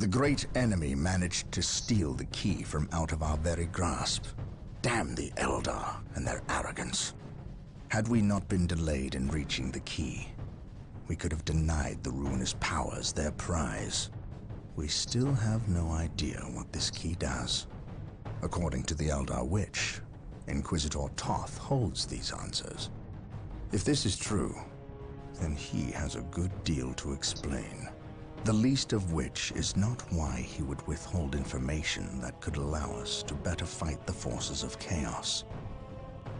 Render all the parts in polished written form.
The great enemy managed to steal the key from out of our very grasp. Damn the Eldar and their arrogance. Had we not been delayed in reaching the key, we could have denied the ruinous powers their prize. We still have no idea what this key does. According to the Eldar Witch, Inquisitor Toth holds these answers. If this is true, then he has a good deal to explain. The least of which is not why he would withhold information that could allow us to better fight the forces of chaos.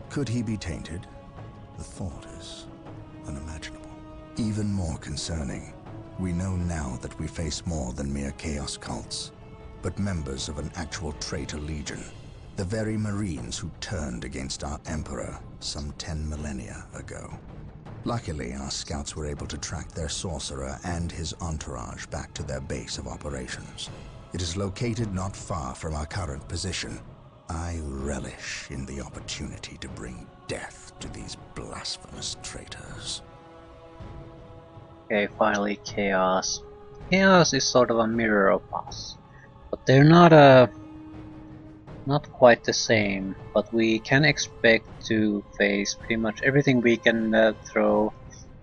Could he be tainted? The thought is unimaginable. Even more concerning, we know now that we face more than mere chaos cults, but members of an actual traitor legion. The very Marines who turned against our Emperor some 10 millennia ago. Luckily, our scouts were able to track their sorcerer and his entourage back to their base of operations. It is located not far from our current position. I relish in the opportunity to bring death to these blasphemous traitors. Okay, finally Chaos. Chaos is sort of a mirror of us. But they're not quite the same, but we can expect to face pretty much everything we can throw.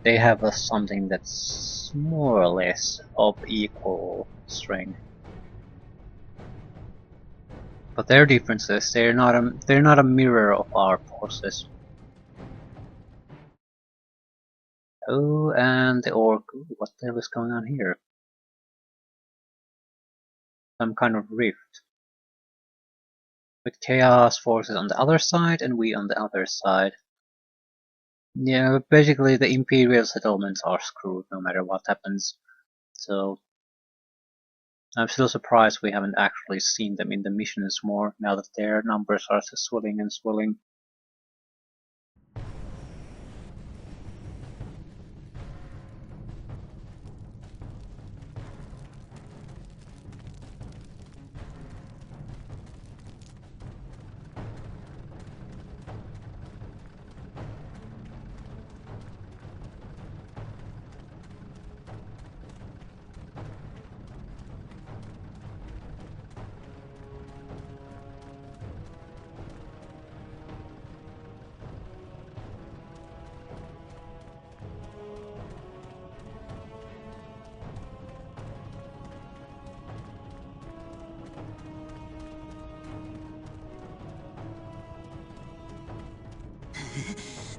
They have something that's more or less of equal strength. But their differences, they're not a mirror of our forces. Oh, and the orc. Ooh, what the hell is going on here? Some kind of rift. With Chaos forces on the other side and we on the other side. Yeah, basically the Imperial settlements are screwed no matter what happens. So I'm still surprised we haven't actually seen them in the missions more, now that their numbers are swelling and swelling.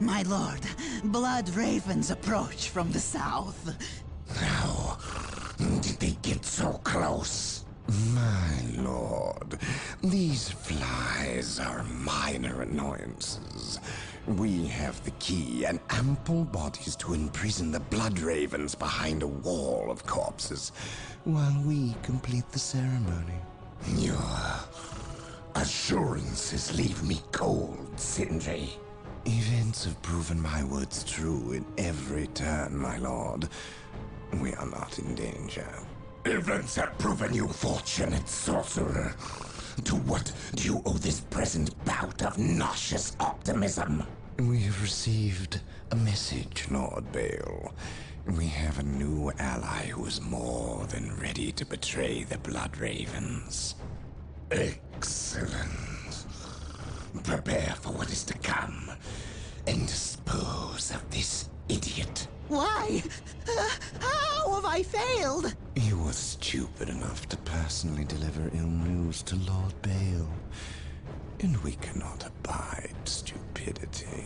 My lord, blood ravens approach from the south. How did they get so close? My lord, these flies are minor annoyances. We have the key and ample bodies to imprison the blood ravens behind a wall of corpses, while we complete the ceremony. Your assurances leave me cold, Sindri. Events have proven my words true in every turn, my lord. We are not in danger. Events have proven you fortunate, sorcerer. To what do you owe this present bout of nauseous optimism? We have received a message, Lord Bale. We have a new ally who is more than ready to betray the Blood Ravens. Excellent. Prepare for what is to come, and dispose of this idiot. Why? How have I failed? You were stupid enough to personally deliver ill news to Lord Bale, and we cannot abide stupidity.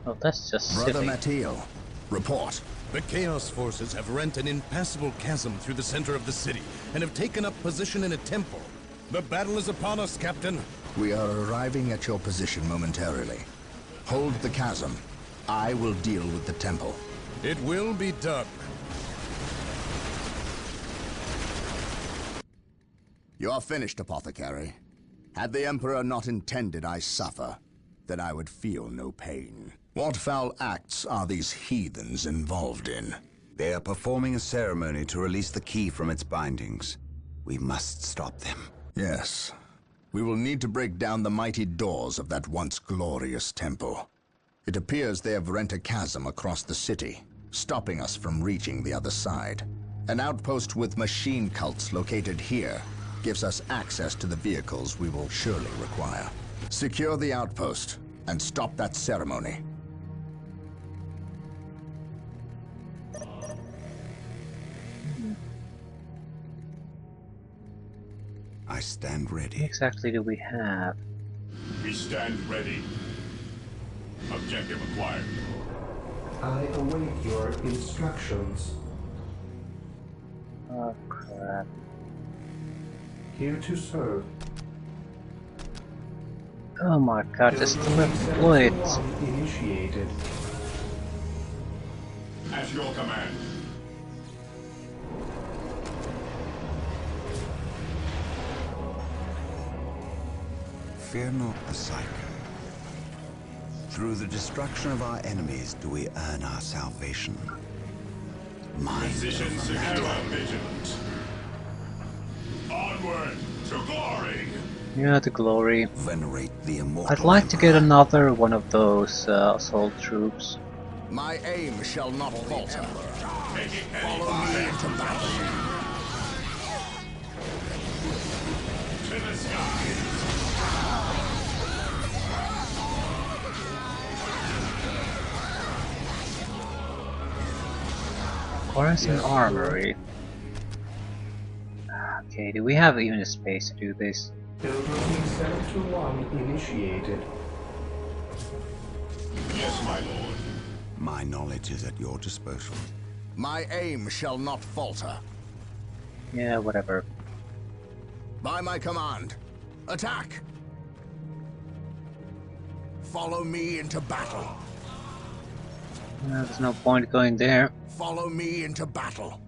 Oh, that's just Brother silly. Mateo, report. The Chaos Forces have rent an impassable chasm through the center of the city and have taken up position in a temple. The battle is upon us, Captain. We are arriving at your position momentarily. Hold the chasm. I will deal with the temple. It will be done. You are finished, Apothecary. Had the Emperor not intended I suffer, then I would feel no pain. What foul acts are these heathens involved in? They are performing a ceremony to release the key from its bindings. We must stop them. Yes. We will need to break down the mighty doors of that once glorious temple. It appears they have rent a chasm across the city, stopping us from reaching the other side. An outpost with machine cults located here gives us access to the vehicles we will surely require. Secure the outpost and stop that ceremony. I stand What ready. exactly do we have? We stand ready. Objective acquired. I await your instructions. Oh crap. Here to serve. Oh my god, just Building deploy it. 71 initiated. At your command. Fear not the Psycho. Through the destruction of our enemies do we earn our salvation. Mind Position over secure. matter. Ever vigilant. Onward to glory. Yeah, the glory. Venerate the immortal I'd like to get Emperor. another one of those assault troops. My aim shall not falter. Taking Follow me into battle. to the sky. Quarantine armory. Okay, do we have even the space to do this? Building 721 initiated. Yes, my lord. My knowledge is at your disposal. My aim shall not falter. Yeah, whatever. By my command, attack! Follow me into battle. There's no point going there. Follow me into battle.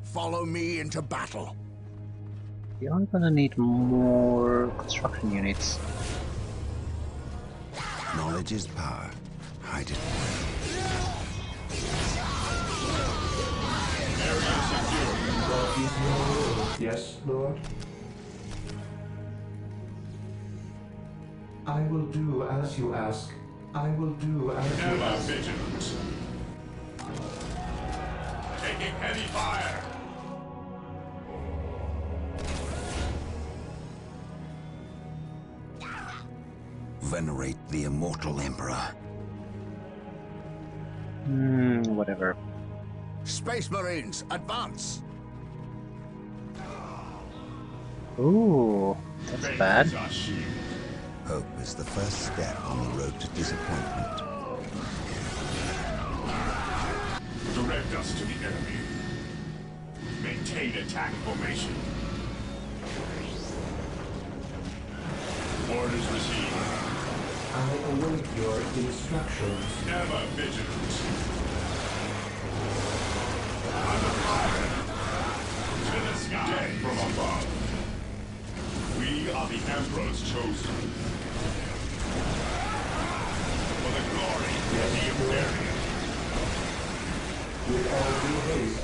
Follow me into battle. We are gonna need more construction units. Knowledge is power. Hide it. What is your will? Yes, Lord? I will do as you ask. I will do as you Ever ask. vigilant. Taking heavy fire. Venerate the immortal Emperor. Whatever. Space Marines, advance! Ooh, that's bad. Raise our shield. Hope is the first step on the road to disappointment. Direct us to the enemy. Maintain attack formation. Orders received. I await your instructions. Ever vigilant. Under fire. To the sky from above. We are the Emperor's chosen. For the glory of the Imperium. With all due haste,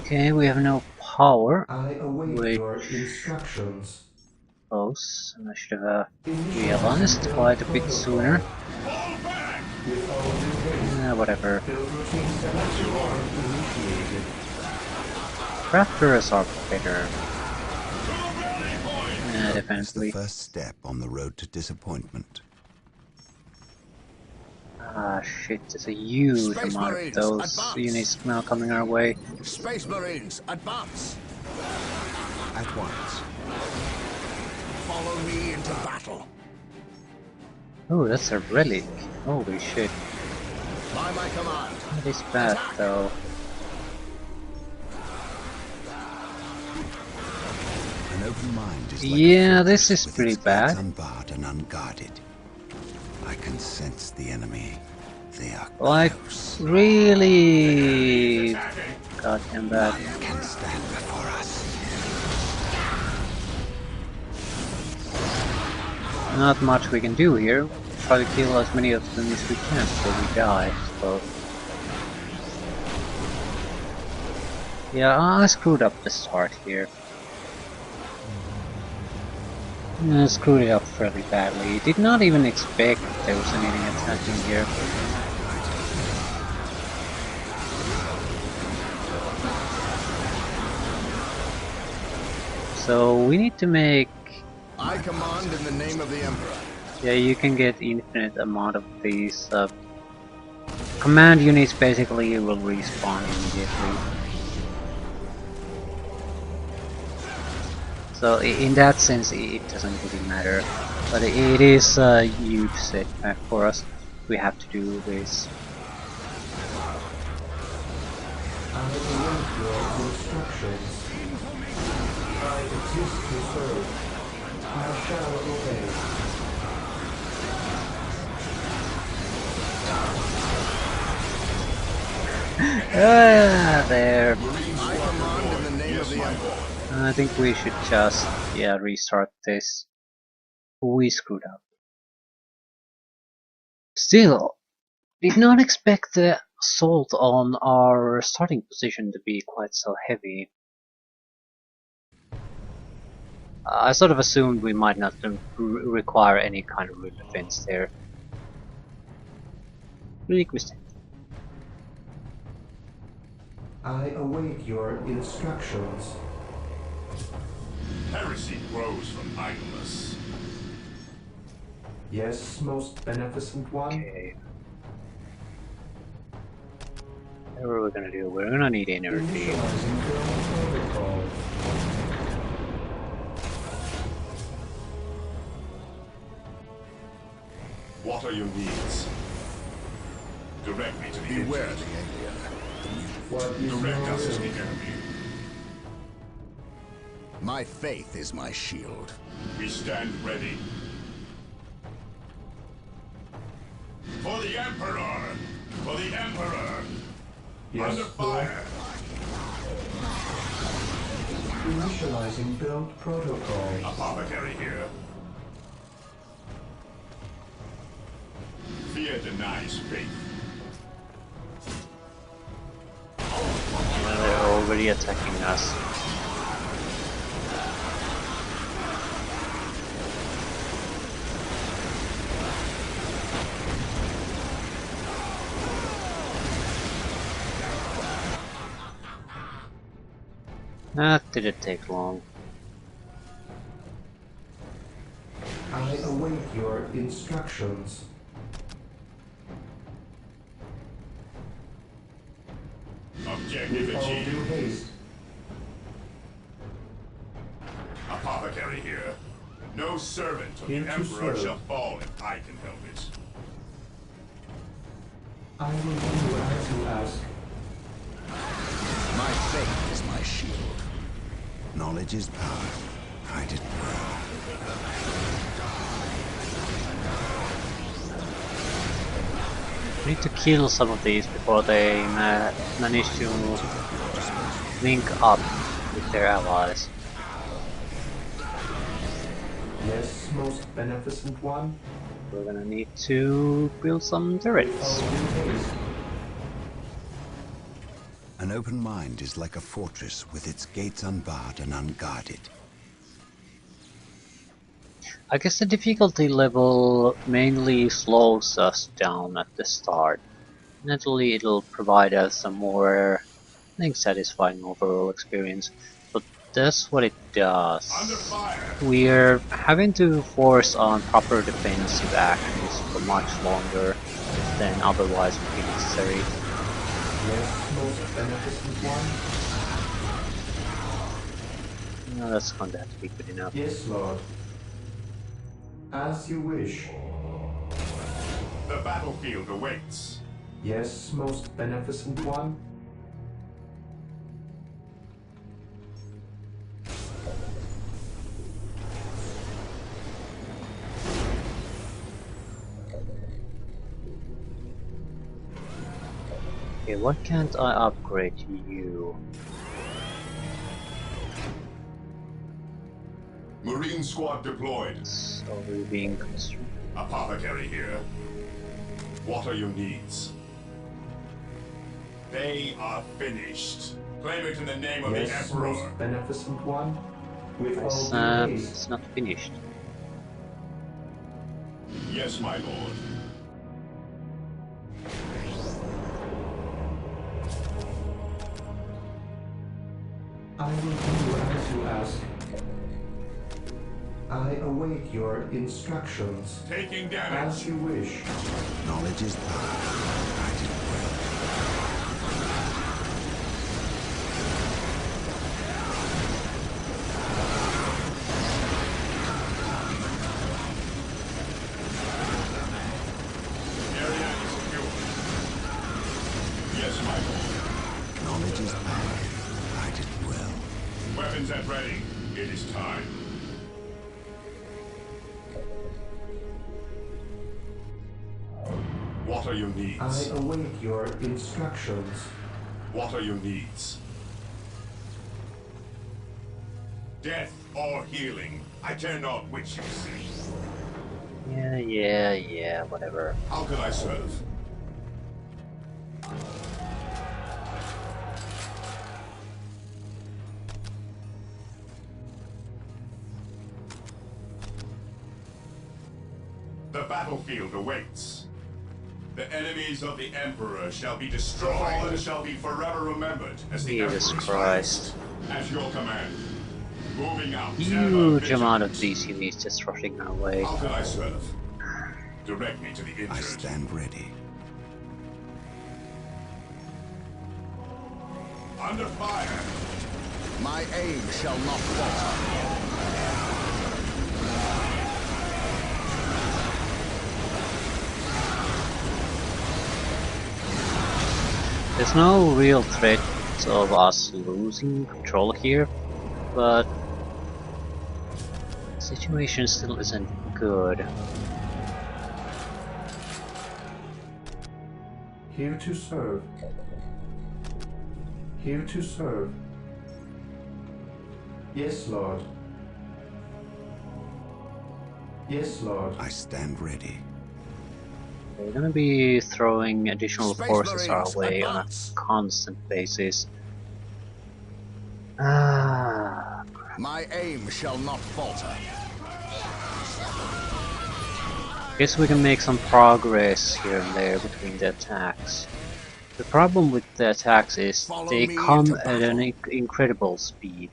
Okay, we have no power. I await Wait. your instructions. Close. I should have realized quite a bit sooner. Fall back! With all due haste, Whatever. build routine 71 initiated. Crafters are better. To the rally point! Yeah, It's the definitely. first step on the road to disappointment. Ah shit, there's a huge Space amount of Marines, those advance! units now coming our way. Space Marines, advance! At once. Follow me into battle. Oh, that's a relic. Holy shit. By my command, That is bad though. An open mind is like a Yeah, fortress this is with pretty its gates bad. unbarred and unguarded. I can sense the enemy. They are Like, close. really Attacking! goddamn bad. None can stand before us. Not much we can do here. Try to kill as many of them as we can before we die, I suppose. Yeah, I screwed up the start here. Screwed it up fairly badly. Did not even expect there was anything attacking here. So we need to make... I command in the name of the Emperor. Yeah, you can get infinite amount of these command units. Basically will respawn immediately. So in that sense it doesn't really matter, but it is a huge setback for us. We have to do this. I await your instructions. I exist to serve. I shall obey. There. I command in the name of the Emperor. I think we should just, yeah, restart this. We screwed up. Still, did not expect the assault on our starting position to be quite so heavy. I sort of assumed we might not require any kind of real defense there. Big mistake. I await your instructions. Heresy grows from idleness. Yes, most beneficent one. Okay. What are we gonna do? We're gonna need energy. Initializing build protocol. What are your needs? Direct me to the Beware agent. the alien. What is Direct us your to the will? enemy. My faith is my shield. We stand ready. For the Emperor! For the Emperor! Yes, Under fire! Initializing build protocol. Apothecary here. Fear denies faith. They're already attacking us. That didn't take long. I await your instructions. Objective With all due achieved. haste. Apothecary here. No servant of the Into Emperor serve. shall fall if I can help it. I will do as you ask. My faith is my shield. Knowledge is power. Hide it well. We need to kill some of these before they manage to link up with their allies. Yes, most beneficent one. We're gonna need to build some With turrets. all due haste. An open mind is like a fortress with its gates unbarred and unguarded. I guess the difficulty level mainly slows us down at the start. Naturally, it'll provide us some more, I think, satisfying overall experience. But that's what it does. Under fire! We're having to force on proper defensive actions for much longer than otherwise would be necessary. Yes, most beneficent one. No, that's going to have to be good enough. Yes, Lord. As you wish. The battlefield awaits. Yes, most beneficent one. Okay, why can't I upgrade you? Marine squad deployed. So we're being constrained. Apothecary here. What are your needs? They are finished. Claim it in the name of Yes, the Emperor. most beneficent one. With all due haste. It's not finished. Yes, my lord. I will do as you ask. I await your instructions. Taking As damage. you wish. Knowledge is power. I did well. Area is secure. Yes, my lord. Knowledge is power. I did well. Weapons at ready. It is time. What are your I needs? await your instructions. What are your needs? Death or healing? I care not which you see. Yeah, whatever. How can I serve? The battlefield awaits. The enemies of the Emperor shall be destroyed. The fallen shall be forever remembered as the Jesus Emperor's Christ. finest. At your command. Moving out. Huge Ever amount of vigilant. these units just rushing our way. How can I serve? Direct me to the I injured. stand ready. Under fire. My aim shall not falter. There's no real threat of us losing control here, but the situation still isn't good. Here to serve. Here to serve. Yes, Lord. Yes, Lord. I stand ready. We're gonna be throwing additional Space forces our Marines, way advance. on a constant basis. Ah, My aim shall not falter. guess we can make some progress here and there between the attacks. The problem with the attacks is Follow they me come into at an battle. incredible speed.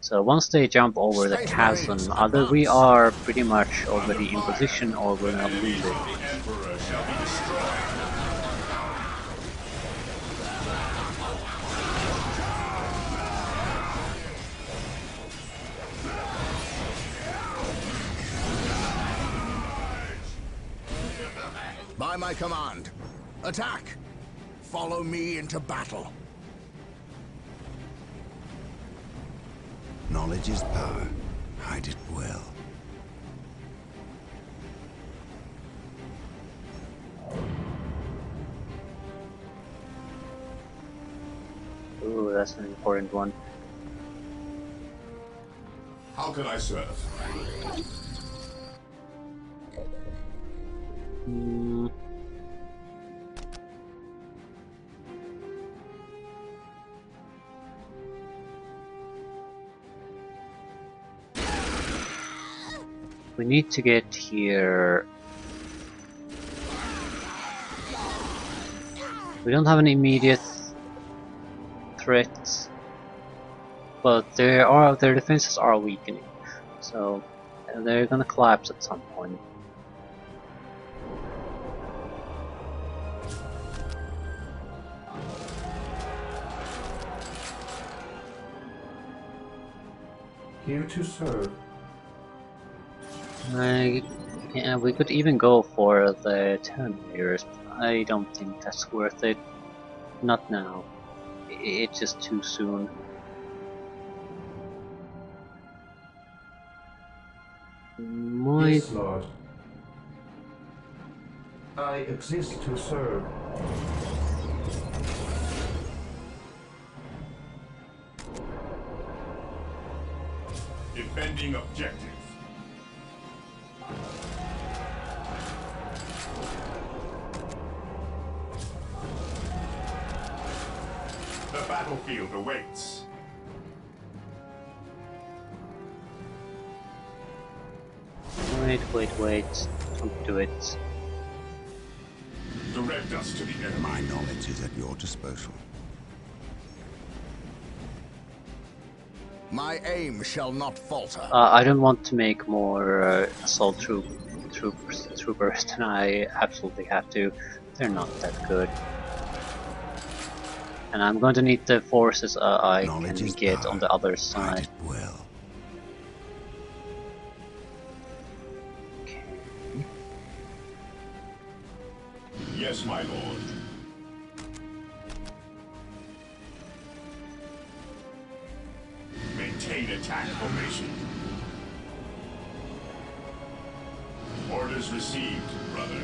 So once they jump over the Space chasm, Marines, either we advance. are pretty much Under already in fire. position or we're The gonna lose enemies it. of the Emperor shall be destroyed. By my command, attack! Follow me into battle. Knowledge is power. I did well. Ooh, that's an important one. How can I serve? Hmm. We need to get here. We don't have an immediate threat, but their defenses are weakening, so they're gonna collapse at some point. Here to serve. Yeah, we could even go for the Terminators, but I don't think that's worth it. Not now. It's just too soon. Might Yes, Lord. I exist to serve. Defending objective. The battlefield awaits. wait. Don't do it. Direct us to the enemy. My knowledge is at your disposal. My aim shall not falter. I don't want to make more assault troopers than I absolutely have to. They're not that good. And I'm going to need the forces I Knowledge can is get power. on the other Hide side. it well. Okay. Yes, my lord. Maintain attack formation. Orders received, brother.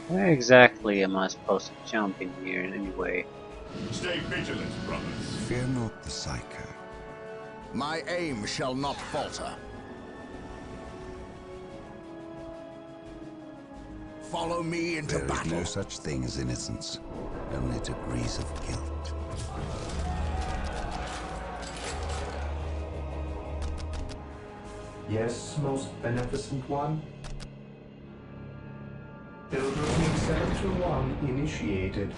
Where exactly am I supposed to jump in here anyway? Stay vigilant, brothers. Fear not the psycho. My aim shall not falter. Follow me into There is battle. no such thing as innocence, only degrees of guilt. Yes, most beneficent one. Building Sector 1 initiated.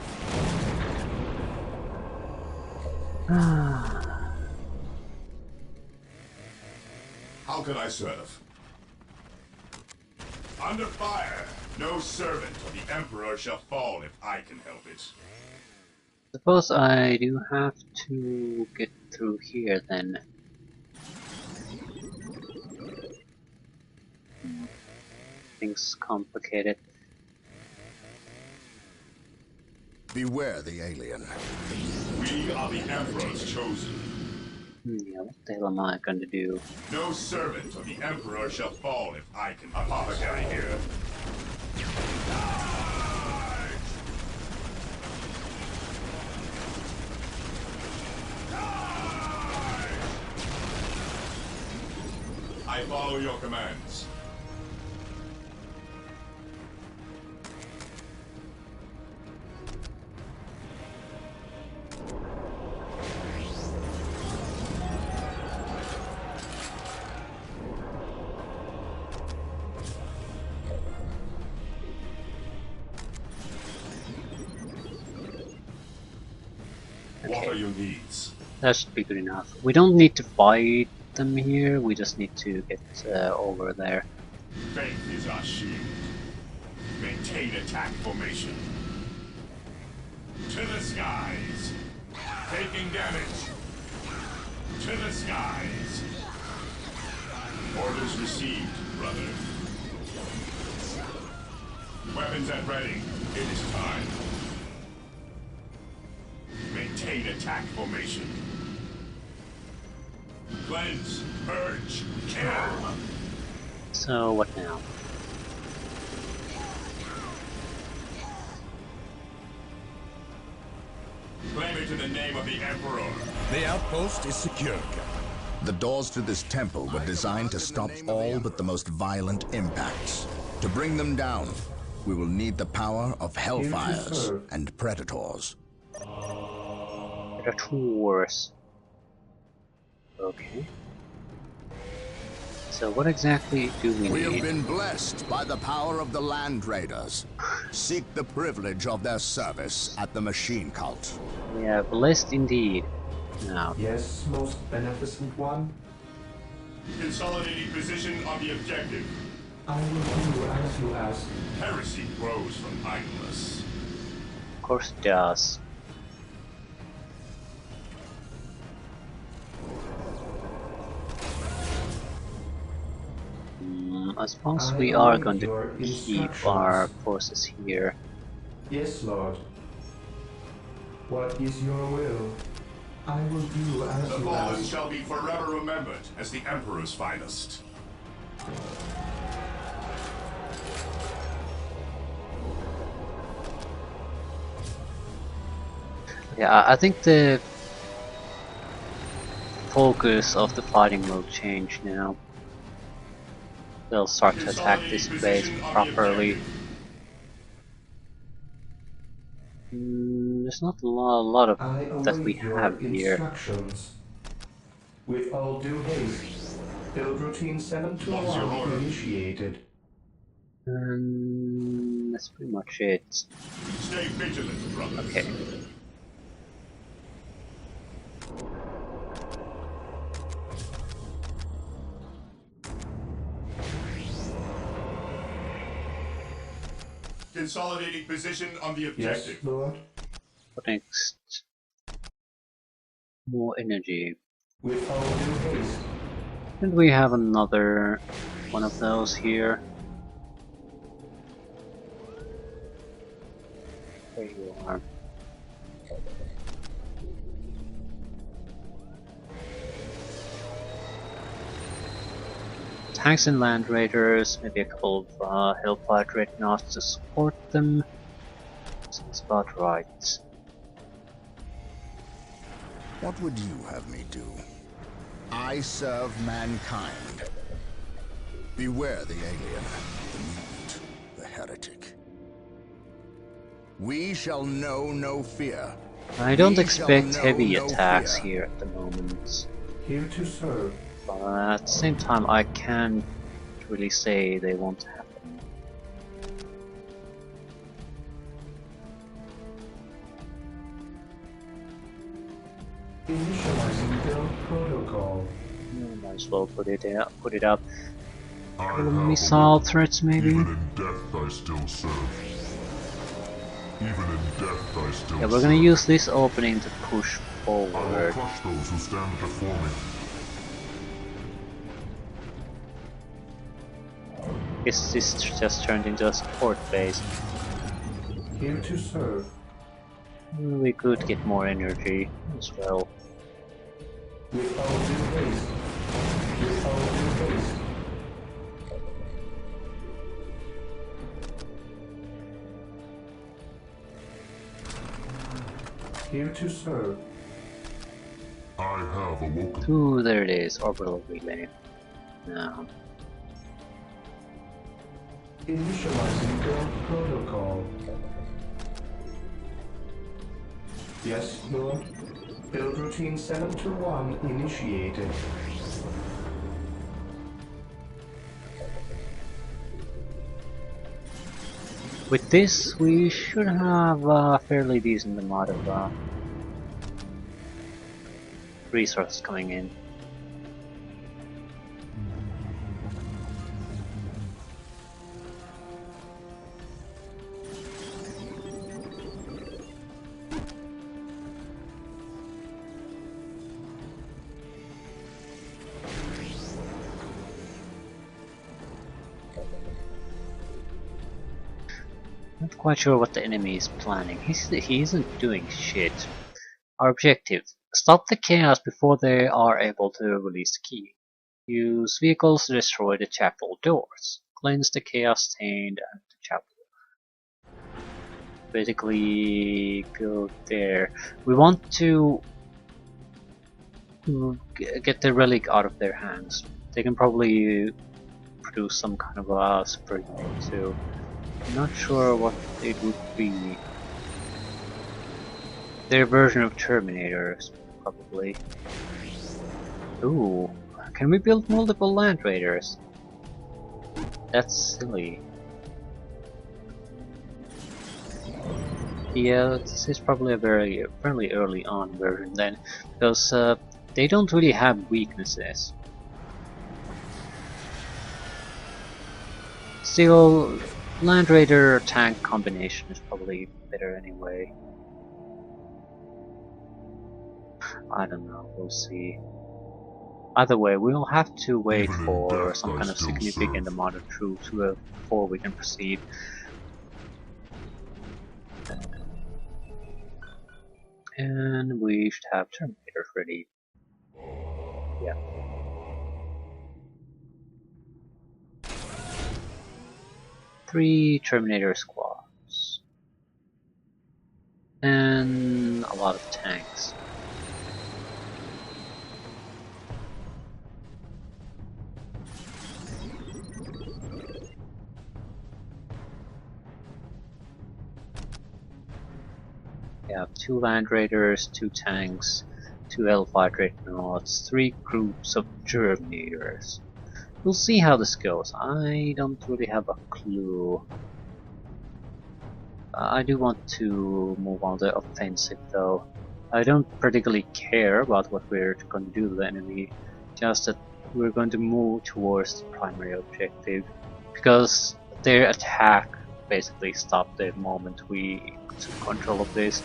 How can I serve? Under fire! No servant of the Emperor shall fall if I can help it. Suppose I do have to get through here then. Things complicated. Beware the alien. We are the Emperor's chosen. Yeah, what the hell am I going to do? No servant of the Emperor shall fall if I can. Apothecary here. I follow your commands. What are your needs? That should be good enough. We don't need to fight them here, we just need to get over there. Faith is our shield. Maintain attack formation. To the skies. Taking damage. To the skies. Orders received, brother. Weapons at ready. It is time. Maintain attack formation. Cleanse, purge, kill. So what now? Claim it in the name of the Emperor. The outpost is secure. The doors to this temple were designed to stop all but the most violent impacts. To bring them down, we will need the power of hellfires and predators. Predators. Okay. So what exactly do we We have need? been blessed by the power of the Land Raiders. Seek the privilege of their service at the machine cult. Yeah, blessed indeed. Now, Yes, most beneficent one. Consolidating position on the objective. I will do as you ask. Heresy grows from idleness. of course it does. I suppose we I are await going your to keep instructions. our forces here. Yes, Lord. What is your will? I will do as The you fallen ask. shall be forever remembered as the Emperor's finest. Yeah, I think the focus of the fighting will change now. They'll start to attack this base properly. There's not a lot of I that we await your have here. instructions. With all due haste. Build routine 721 initiated. And that's pretty much it. Stay vigilant, brothers. Okay. Consolidating position on the Yes, objective. Lord. What next? More energy. With all due haste. And we have another one of those here. There you are. Tanks and land raiders, maybe a couple of Hellfire dreadnoughts to support them. Seems about right. What would you have me do? I serve mankind. Beware the alien, the mutant, the heretic. We shall know no fear. I don't We expect shall know heavy no attacks fear. here at the moment. Here to serve. But at the same time, I can't really say they won't happen. Initializing build protocol. Might as well put it up. I have Missile threats, maybe. Even in death I still serve. Even in death I still Yeah, we're gonna use this opening to push I will forward. crush those who stand before me. Guess this just turned into a support base. Here to serve. We could get more energy as well. With all due haste. With all due haste. Here to serve. I have awoken. Ooh, there it is, orbital relay. Now, Initializing build protocol. Yes, Lord. Build routine 721 initiated. with this, we should have a fairly decent amount of resources coming in. Not quite sure what the enemy is planning. He isn't doing shit. Our objective: stop the chaos before they are able to release the key. Use vehicles to destroy the chapel doors. Cleanse the chaos stained at the chapel. Basically, go there. We want to get the relic out of their hands. They can probably produce some kind of a super unit too. I'm not sure what it would be. Their version of Terminators, probably. Ooh, can we build multiple Land Raiders? That's silly. Yeah, this is probably a fairly early on version then, because they don't really have weaknesses. Still, Land Raider tank combination is probably better anyway. I don't know, we'll see. Either way, we'll have to wait Even in for death, some I kind of still significant serve. amount of troops before we can proceed. And we should have Terminators ready. Yeah. Three Terminator squads. And a lot of tanks. We have 2 Land Raiders, 2 tanks, 2 Hellfire Dreadnoughts, 3 groups of Terminators. We'll see how this goes. I don't really have a clue. I do want to move on the offensive though. I don't particularly care about what we're going to do to the enemy, just that we're going to move towards the primary objective, because their attack basically stopped the moment we took control of this.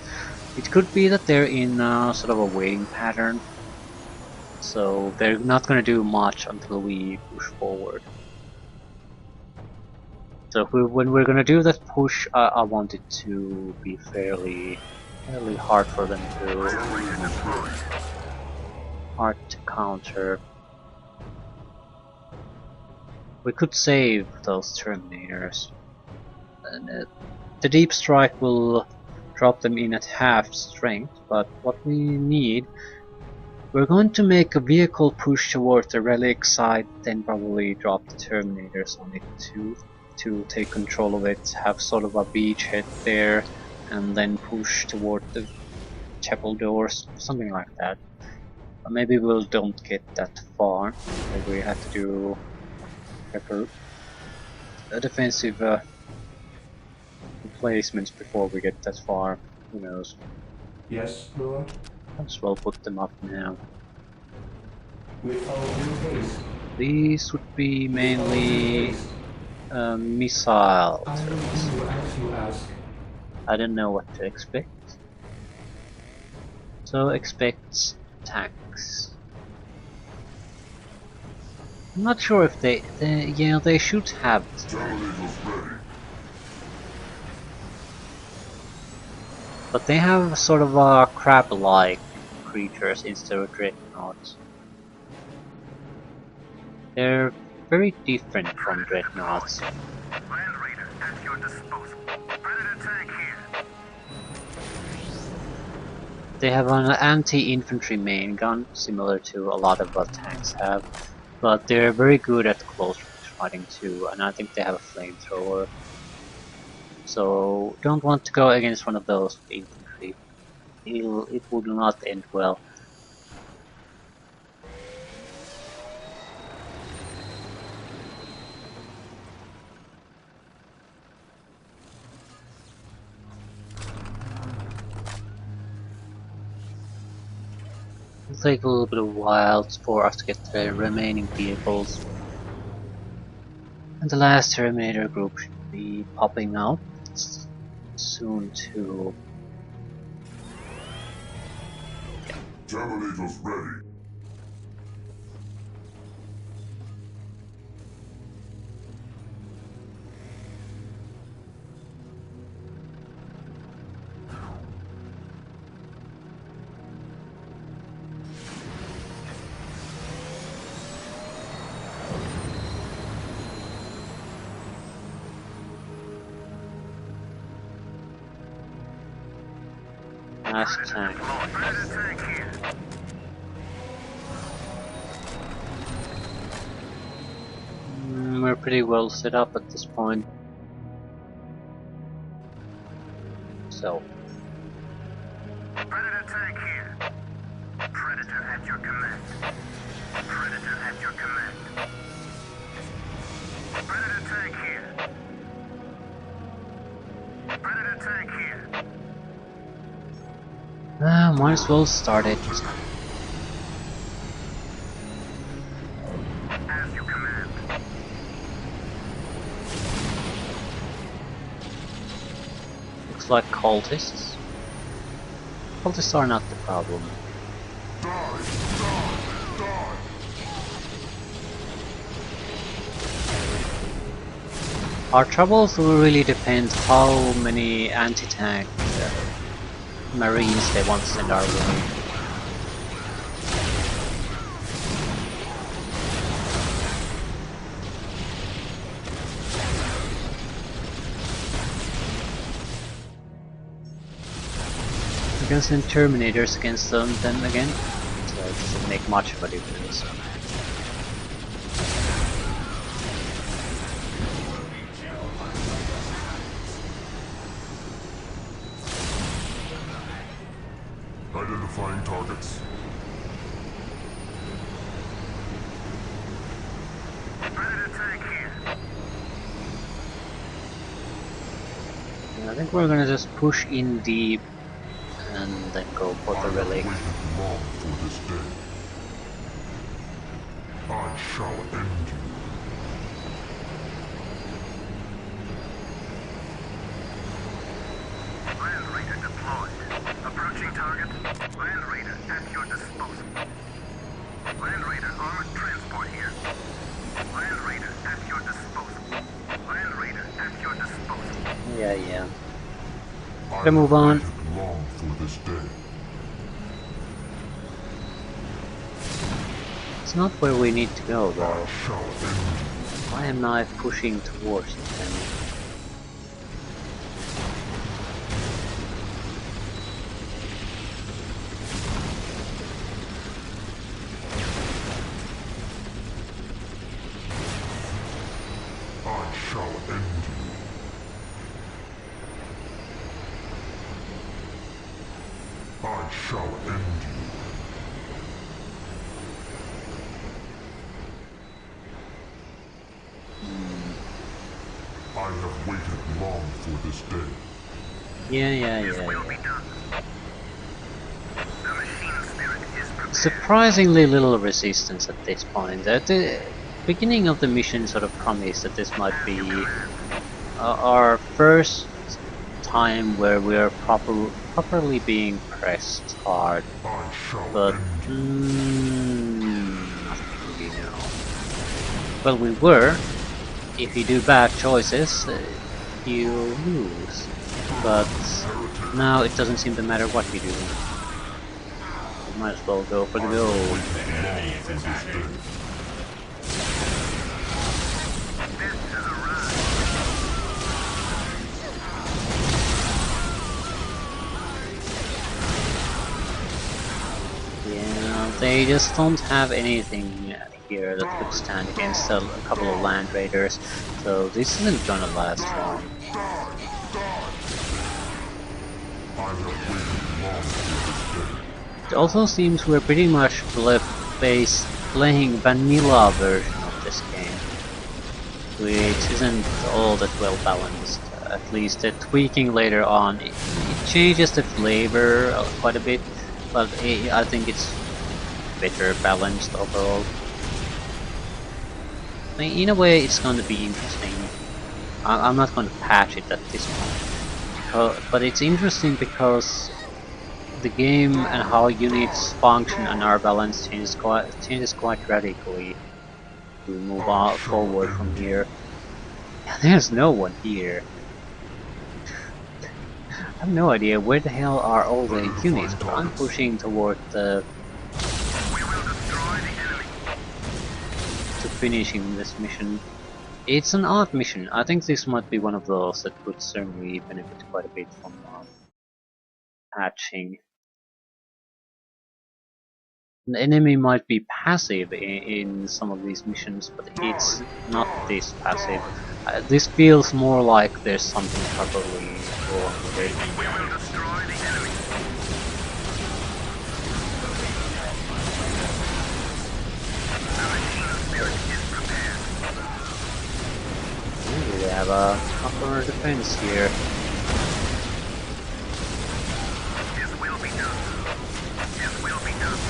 It could be that they're in sort of a waiting pattern, so they're not going to do much until we push forward. So when we're gonna do that push, I want it to be fairly hard for them to counter. We could save those Terminators, and the deep strike will drop them in at half strength. But what we need, we're going to make a vehicle push towards the relic side, then probably drop the Terminators on it too, to take control of it, have sort of a beachhead there, and then push toward the chapel doors, something like that. But maybe we don't get that far. Maybe we have to do a defensive replacements before we get that far. Who knows? Yes, Lord? Might as well put them up now. With all due haste. These would be mainly missiles. I will do as you ask. I don't know what to expect. So expect tanks. I'm not sure if they should have it. But they have sort of crab-like creatures instead of dreadnoughts. They're very different from dreadnoughts. Land Raider at your disposal. Predator tank here. They have an anti-infantry main gun, similar to a lot of what tanks have, but they're very good at close range fighting too, and I think they have a flamethrower. So don't want to go against one of those with infantry. It would not end well. It'll take a little bit of a while for us to get the remaining vehicles. And the last Terminator group should be popping out soon too. Terminators ready. Last tank. Predator tank here. We're pretty well set up at this point. So. Predator tank here. Predator at your command. Predator at your command. Predator tank here. Predator tank here. Might as well start it. As you command. Looks like cultists. Cultists are not the problem. Our troubles will really depend how many anti-tank Marines they want to send our way. We can send Terminators against them again, so it doesn't make much of a difference. Identifying targets. think we're gonna just push in deep and then go for the relic. I have waited long for this day. I shall end you. Land Raider deployed. Approaching target. Land Raider at your disposal. Land Raider armored transport here. Land Raider at your disposal. Land Raider at your disposal. Yeah. I Gotta move on. have waited long for this day. It's not where we need to go though. I shall end you. Why am I pushing towards it then? I shall end you. I shall end you. I have waited long for this day. Yeah. Will be done. The machine spirit is prepared. Surprisingly little resistance at this point. At the beginning of the mission sort of promised that this might be our first time where we are properly being pressed hard. I shall But end you. nothing really now. Well, we were. If you do bad choices, you lose. But now it doesn't seem to matter what you do. You might as well go for the goal. Long for this day. Yeah, they just don't have anything here that could stand against a couple of land raiders, so this isn't gonna last long. I have waited long for this day. It also seems we're pretty much playing vanilla version of this game, which isn't all that well balanced. At least the tweaking later on, it changes the flavor quite a bit, but I think it's better balanced overall. I mean, in a way, it's going to be interesting. I'm not going to patch it at this point, but it's interesting because the game and how units function and are balanced changes quite radically to move on forward from here. There's no one here. I have no idea where the hell are all the units, but I'm pushing toward the to finishing this mission. It's an odd mission. I think this might be one of those that would certainly benefit quite a bit from patching. An enemy might be passive in some of these missions, but it's not this passive. This feels more like there's something properly wrong with it. We will destroy the enemy. The machine spirit is prepared. We have a proper defense here. This will be done. This will be done.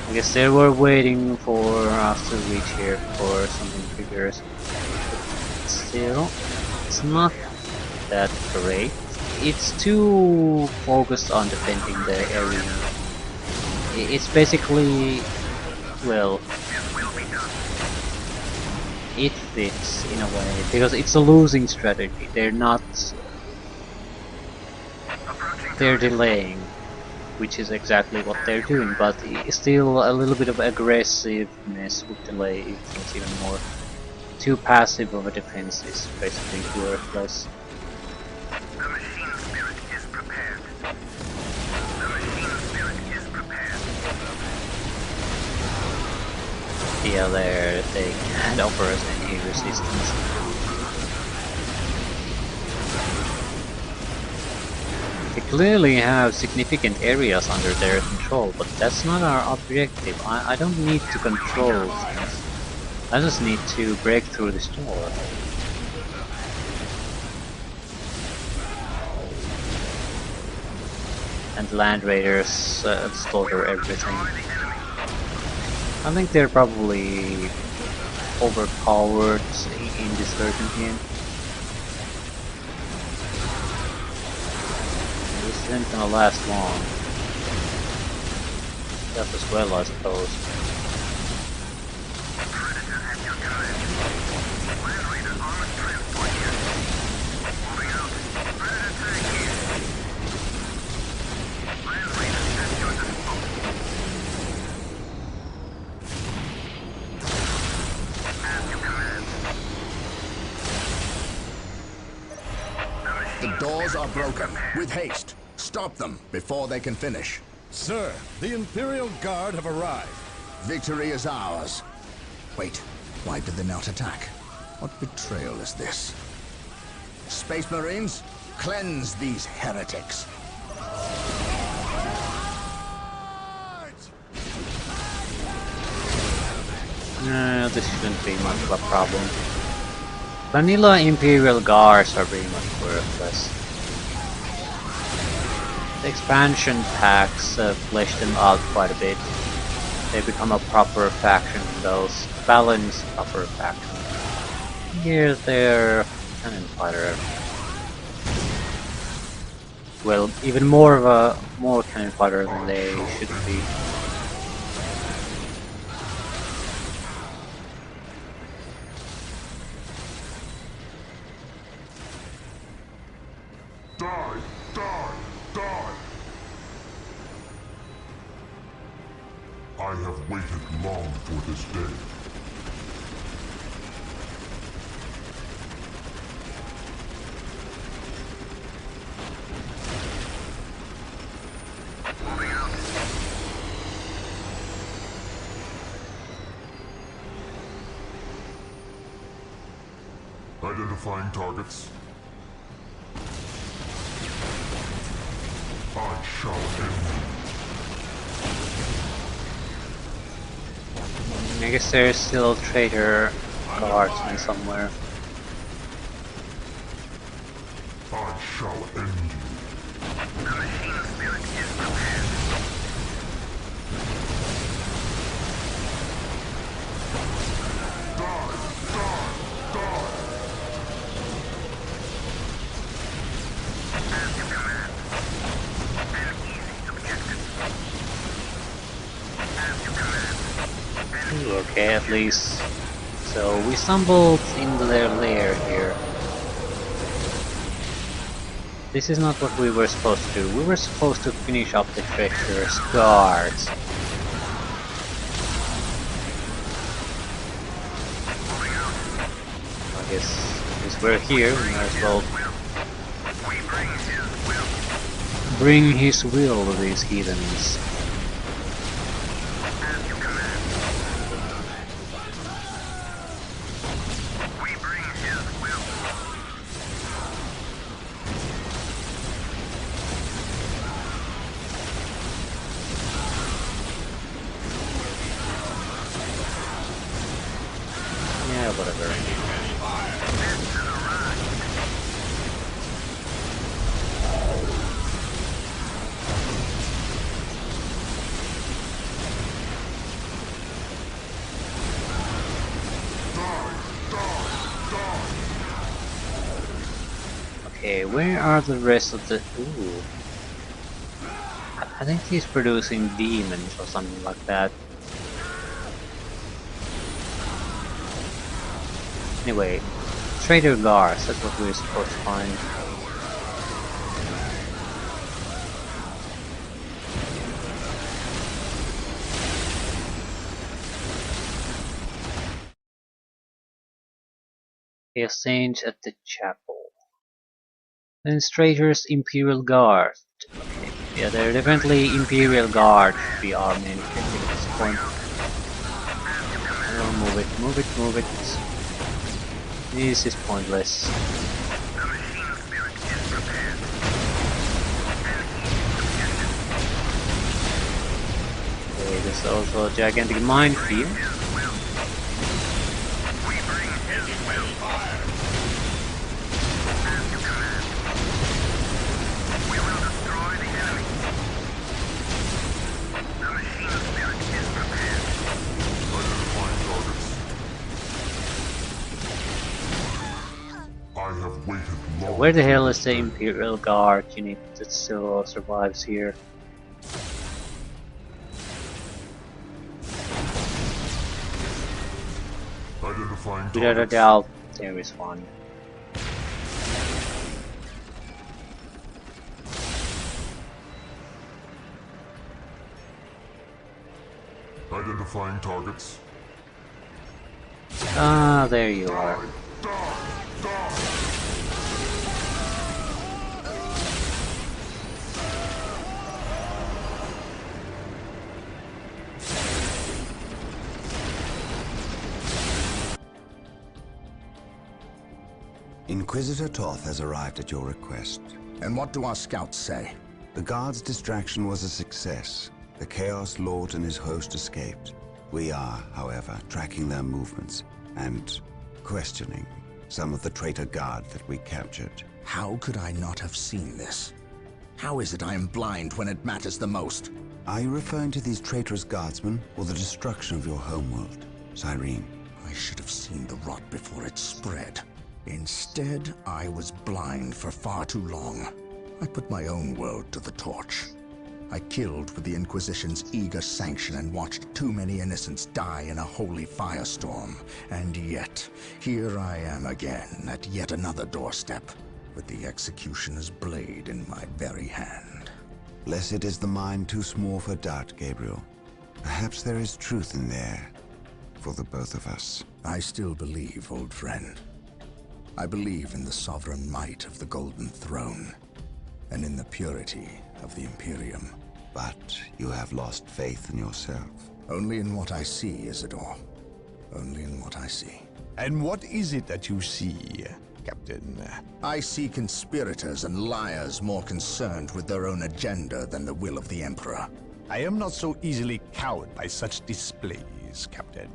I guess they were waiting for us to reach here for something triggers. Still, it's not that great. It's too focused on defending the area. It's basically, well, it fits in a way because it's a losing strategy. They're delaying, which is exactly what they're doing, but still a little bit of aggressiveness would delay things even more. Too passive of a defense is basically worthless. The machine spirit is prepared. The machine spirit is prepared. Yeah, they can't offer us any resistance. They clearly have significant areas under their control, but that's not our objective. I don't need to control things. I just need to break through this door. and the land raiders slaughter everything. I think they're probably overpowered in this version here. This isn't gonna last long. That as well, I suppose. The doors are broken. With haste. Stop them before they can finish. Sir, the Imperial Guard have arrived. Victory is ours. Wait, why did they not attack? What betrayal is this? Space Marines, cleanse these heretics. No, this shouldn't be much of a problem. Vanilla Imperial Guards are pretty much worthless. The expansion packs flesh them out quite a bit. They become a proper faction, those balanced proper faction. Here they're cannon fighter. Well, even more cannon fighter than they should be. Die! Die! Die! I have waited long for this day. Identifying targets. I shall end you. I guess there's still a traitor guardsman somewhere. I shall end you. The machine spirit is prepared. Die! Die! Die! As you command. An easy objective. As you command. Ooh, okay, at least. So we stumbled into their lair here. This is not what we were supposed to do. We were supposed to finish up the treacherous guards. I guess since we're here, we might as well bring his will to these heathens. Yeah, whatever. Okay, where are the rest of the... Ooh. I think he's producing demons or something like that. Anyway, traitor guards, that's what we're supposed to find. A saint at the chapel. Then traitors Imperial Guard. Okay. Yeah, they're definitely Imperial Guard should be our main objective at this point. Oh, move it, move it, move it. This is pointless. Okay, there's also a gigantic minefield. Where the hell is the Imperial Guard unit that still survives here? Identifying Without a targets. doubt, there is one. Identifying targets. Ah, there you are. Inquisitor Toth has arrived at your request. And what do our scouts say? The guard's distraction was a success. The Chaos Lord and his host escaped. We are, however, tracking their movements and questioning some of the traitor guard that we captured. How could I not have seen this? How is it I am blind when it matters the most? Are you referring to these traitorous guardsmen or the destruction of your homeworld, Cyrene? I should have seen the rot before it spread. Instead, I was blind for far too long. I put my own world to the torch. I killed with the Inquisition's eager sanction and watched too many innocents die in a holy firestorm. And yet, here I am again at yet another doorstep, with the executioner's blade in my very hand. Blessed is the mind too small for doubt, Gabriel. Perhaps there is truth in there, for the both of us. I still believe, old friend. I believe in the sovereign might of the Golden Throne, and in the purity of the Imperium. But you have lost faith in yourself. Only in what I see, Isidore. Only in what I see. And what is it that you see, Captain? I see conspirators and liars more concerned with their own agenda than the will of the Emperor. I am not so easily cowed by such displays, Captain.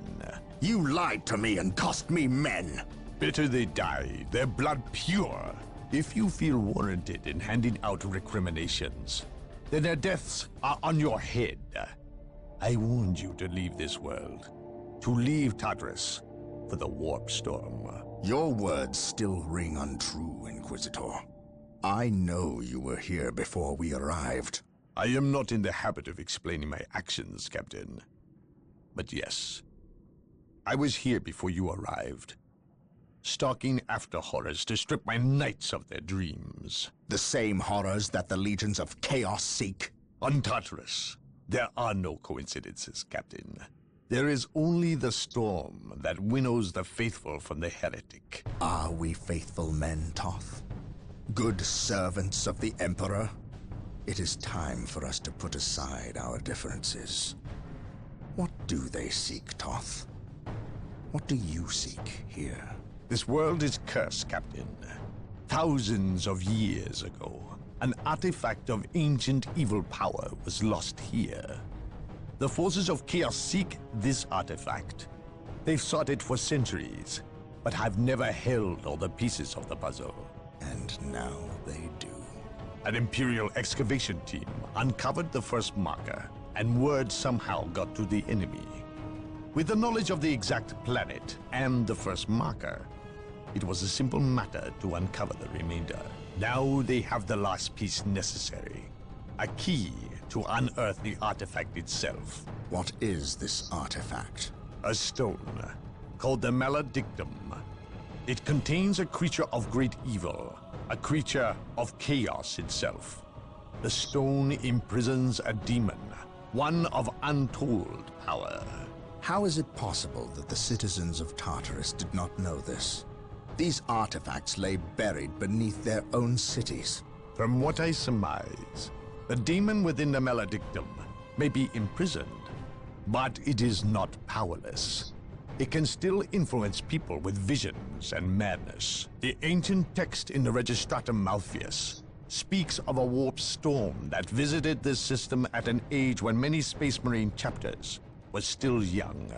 You lied to me and cost me men! Better they die, their blood pure. If you feel warranted in handing out recriminations, then their deaths are on your head. I warned you to leave this world, to leave Tartarus for the Warp Storm. Your words still ring untrue, Inquisitor. I know you were here before we arrived. I am not in the habit of explaining my actions, Captain. But yes, I was here before you arrived, stalking after horrors to strip my knights of their dreams. The same horrors that the legions of chaos seek. On Tartarus, there are no coincidences, Captain. There is only the storm that winnows the faithful from the heretic. Are we faithful men, Toth? Good servants of the Emperor? It is time for us to put aside our differences. What do they seek, Toth? What do you seek here? This world is cursed, Captain. Thousands of years ago, an artifact of ancient evil power was lost here. The forces of chaos seek this artifact. They've sought it for centuries, but have never held all the pieces of the puzzle. And now they do. An Imperial excavation team uncovered the first marker, and word somehow got to the enemy. With the knowledge of the exact planet and the first marker, it was a simple matter to uncover the remainder. Now they have the last piece necessary. A key to unearth the artifact itself. What is this artifact? A stone, called the Maledictum. It contains a creature of great evil, a creature of chaos itself. The stone imprisons a demon, one of untold power. How is it possible that the citizens of Tartarus did not know this? These artifacts lay buried beneath their own cities. From what I surmise, the demon within the Maledictum may be imprisoned, but it is not powerless. It can still influence people with visions and madness. The ancient text in the Registratum Malpheus speaks of a warp storm that visited this system at an age when many Space Marine chapters were still young.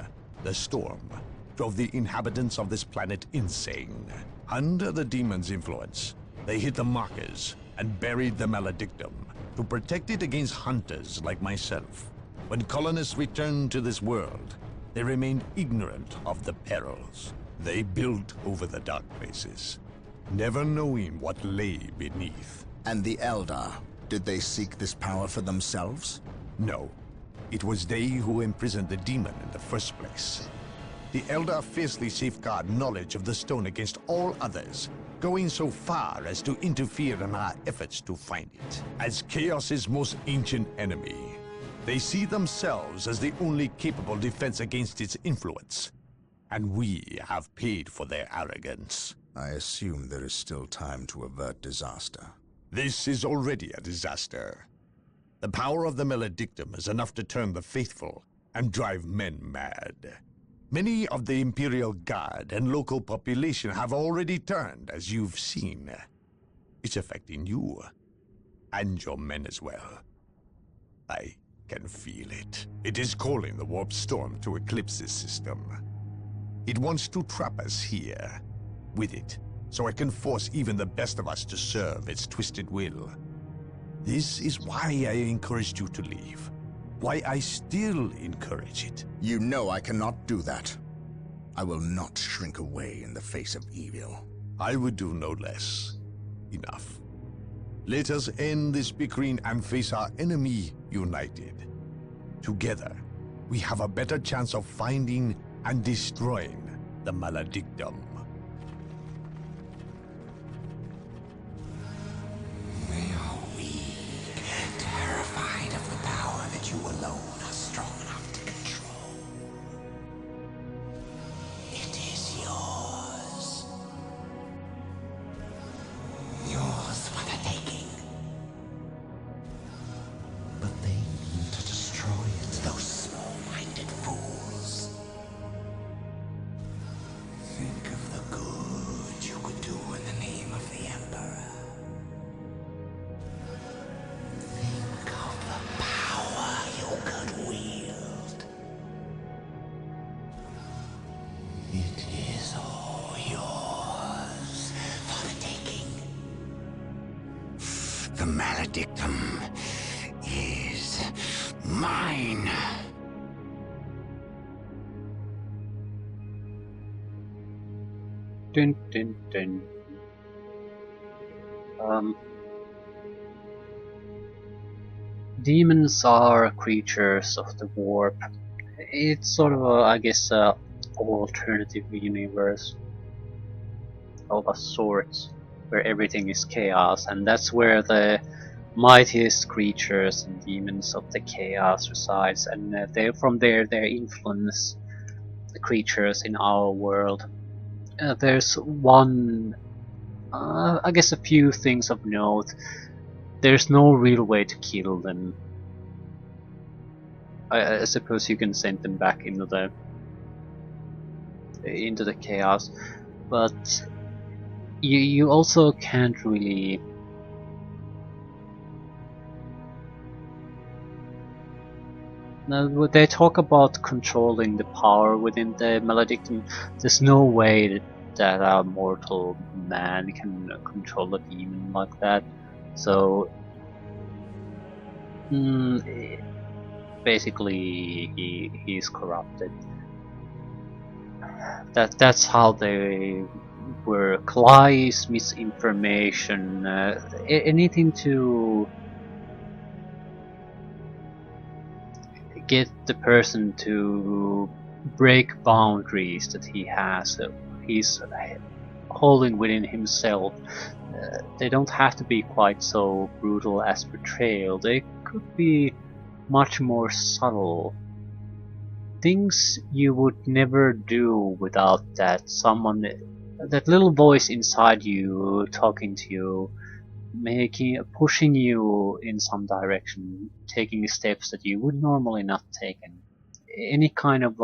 The storm drove the inhabitants of this planet insane. Under the demon's influence, they hid the markers and buried the Maledictum to protect it against hunters like myself. When colonists returned to this world, they remained ignorant of the perils. They built over the dark places, never knowing what lay beneath. And the Eldar, did they seek this power for themselves? No, it was they who imprisoned the demon in the first place. The Eldar fiercely safeguard knowledge of the stone against all others, going so far as to interfere in our efforts to find it. As Chaos's most ancient enemy, they see themselves as the only capable defense against its influence. And we have paid for their arrogance. I assume there is still time to avert disaster. This is already a disaster. The power of the Maledictum is enough to turn the faithful and drive men mad. Many of the Imperial Guard and local population have already turned, as you've seen. It's affecting you, and your men as well. I can feel it. It is calling the warp storm to eclipse this system. It wants to trap us here, with it, so it can force even the best of us to serve its twisted will. This is why I encouraged you to leave. Why I still encourage it. You know I cannot do that. I will not shrink away in the face of evil. I would do no less. Enough. Let us end this bickering and face our enemy united. Together, we have a better chance of finding and destroying the Maledictum. They are weak, terrified of the power that you alone are strong enough to control. It is yours. Yours for the taking. But they need to destroy it, those small-minded fools. Think of the good you could do in the name of the Emperor. Think of the power you could wield. It is all yours for the taking. The Maledictum is mine. Dun, dun, dun. Demons are creatures of the warp. It's sort of a, I guess, a alternative universe of a sort, where everything is chaos, and that's where the mightiest creatures and demons of the chaos resides, and from there they influence the creatures in our world. There's one, I guess a few things of note. There's no real way to kill them. I suppose you can send them back into the chaos, but you also can't really. Now, they talk about controlling the power within the Maledictum. There's no way that a mortal man can control a demon like that. So, basically, he's corrupted. That's how they work. Lies, misinformation, anything to get the person to break boundaries that he has. He's holding within himself. They don't have to be quite so brutal as betrayal. They could be much more subtle. Things you would never do without that little voice inside you talking to you, pushing you in some direction, taking steps that you would normally not take. Any kind of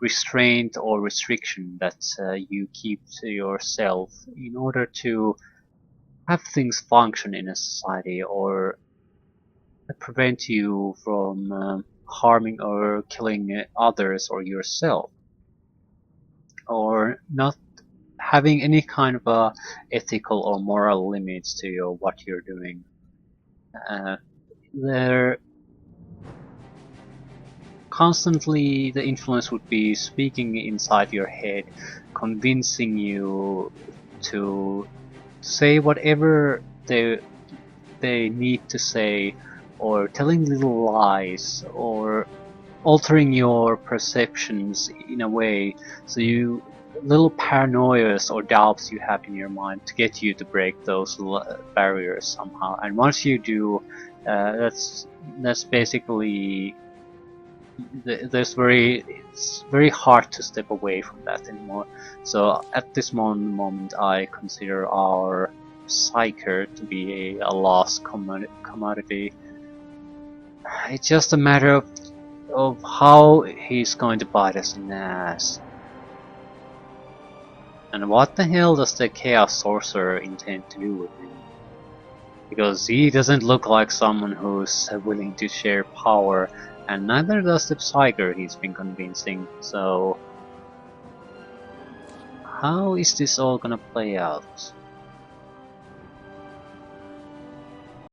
restraint or restriction that you keep to yourself in order to have things function in a society, or prevent you from harming or killing others or yourself, or not having any kind of ethical or moral limits to what you're doing. They're constantly, the influence would be speaking inside your head, convincing you to say whatever they need to say, or telling little lies, or altering your perceptions in a way so you little paranoias or doubts you have in your mind to get you to break those barriers somehow. And once you do, that's basically it's very hard to step away from that anymore. So at this moment I consider our Psyker to be a lost commodity. It's just a matter of how he's going to bite us in the ass. And what the hell does the Chaos Sorcerer intend to do with him? Because he doesn't look like someone who's willing to share power, and neither does the Psyker he's been convincing, so how is this all gonna play out?